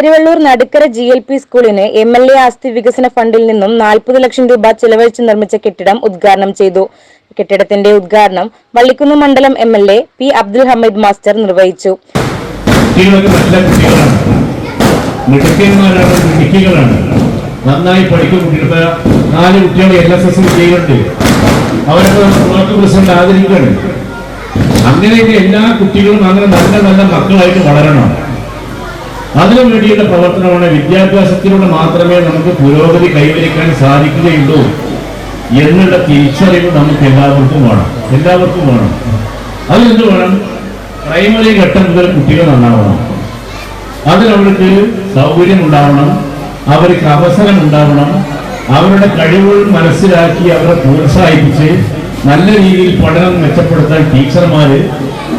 Peruvallur Nadukkara GLP സ്കൂളിന് MLA ആസ്തി വികസന ഫണ്ടിൽ നിന്നും 40 ലക്ഷം രൂപ ചെലവഴിച്ച് നിർമ്മിച്ച കെട്ടിടം ഉദ്ഘാടനം ചെയ്തു. കെട്ടിടത്തിന്റെ ഉദ്ഘാടനം വള്ളിക്കുന്ന് മണ്ഡലം MLA P. Abdul Hameed master നിർവഹിച്ചു. നന്നായി പഠിക്കും കുട്ടികൾ 4 കുട്ടികളെ LSS ചെയ്യുന്നുണ്ട്. അവരൊക്കെ ബ്ലോക്ക് പ്രസിഡന്റ് ആദരിക്കുകയാണ്. അങ്ങനെയൊക്കെ എല്ലാ കുട്ടികളും അങ്ങനെ നല്ല നല്ല മക്കളായിട്ട് വളരണം. അതിനു വേണ്ടിയുള്ള പ്രവർത്തനമാണ്. വിദ്യാഭ്യാസത്തിലൂടെ മാത്രമേ നമുക്ക് പുരോഗതി കൈവരിക്കാൻ സാധിക്കുകയുള്ളൂ എന്നുള്ള തിരിച്ചറിവ് നമുക്ക് എല്ലാവർക്കും വേണം. അതിനെന്ത് വേണം? പ്രൈമറി ഘട്ടം മുതൽ കുട്ടികൾ നന്നാവണം. അതിനവർക്ക് സൗകര്യം ഉണ്ടാവണം, അവർക്ക് അവസരം ഉണ്ടാവണം. അവരുടെ കഴിവുകൾ മനസ്സിലാക്കി അവരെ പ്രോത്സാഹിപ്പിച്ച് നല്ല രീതിയിൽ പഠനം മെച്ചപ്പെടുത്താൻ ടീച്ചർമാര്,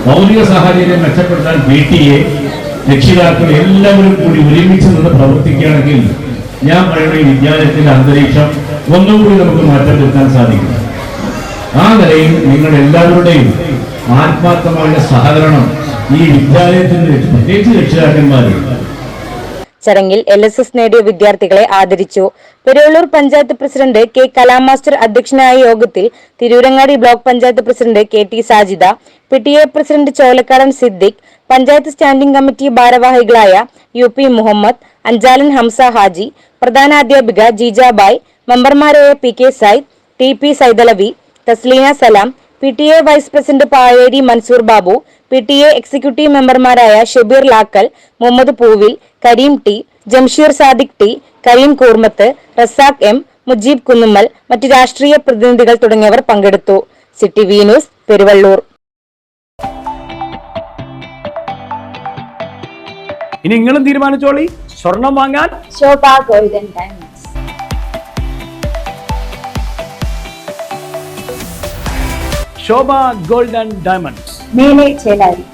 മൗലിക സാഹചര്യം മെച്ചപ്പെടുത്താൻ PTA, രക്ഷിതാക്കൾ എല്ലാവരും കൂടി ഒരുമിച്ച് നിന്ന് പ്രവർത്തിക്കുകയാണെങ്കിൽ ഞാൻ പറയുന്ന ഈ വിദ്യാലയത്തിന്റെ അന്തരീക്ഷം ഒന്നുകൂടി നമുക്ക് മാറ്റം വരുത്താൻ സാധിക്കും. ആ നിലയിൽ നിങ്ങൾ എല്ലാവരുടെയും ആത്മാർത്ഥമായ സഹകരണം ഈ വിദ്യാലയത്തിന്റെ പ്രത്യേകിച്ച് രക്ഷിതാക്കന്മാർ. ചടങ്ങിൽ LSS നേടിയ വിദ്യാർത്ഥികളെ ആദരിച്ചു. Peruvallur panchayat president K. Kalam master അധ്യക്ഷനായ യോഗത്തിൽ Tirurangadi block panchayat president KT Sajida, PTA president Cholakkadan Siddique, panchayat standing committee ഭാരവാഹികളായ UP മുഹമ്മദ്, അഞ്ചാലൻ ഹംസ ഹാജി, പ്രധാനാധ്യാപിക ജീജാബായ്, മെമ്പർമാരായ PK Said, TP Saidalavi, Thasleena Salam, PTA vice president Payeri Mansoor Babu, PTA executive മെമ്പർമാരായ ഷബീർ ലാക്കൽ, മുഹമ്മദ് പൂവിൽ, Kareem T, Jamsheer Sadiq T, Kareem Koormath, Razak M, Mujeeb Kunnummal, മറ്റു രാഷ്ട്രീയ പ്രതിനിധികൾ തുടങ്ങിയവർ പങ്കെടുത്തു. CTV news, Peruvallur. ഇനി നിങ്ങളും തീരുമാനിച്ചോളി, സ്വർണം വാങ്ങാൻ ശോഭ ഗോൾഡൻ ഡയമണ്ട്സ്. ശോഭ ഗോൾഡൻ ഡയമണ്ട്സ്, മേലെ ചേലാരി.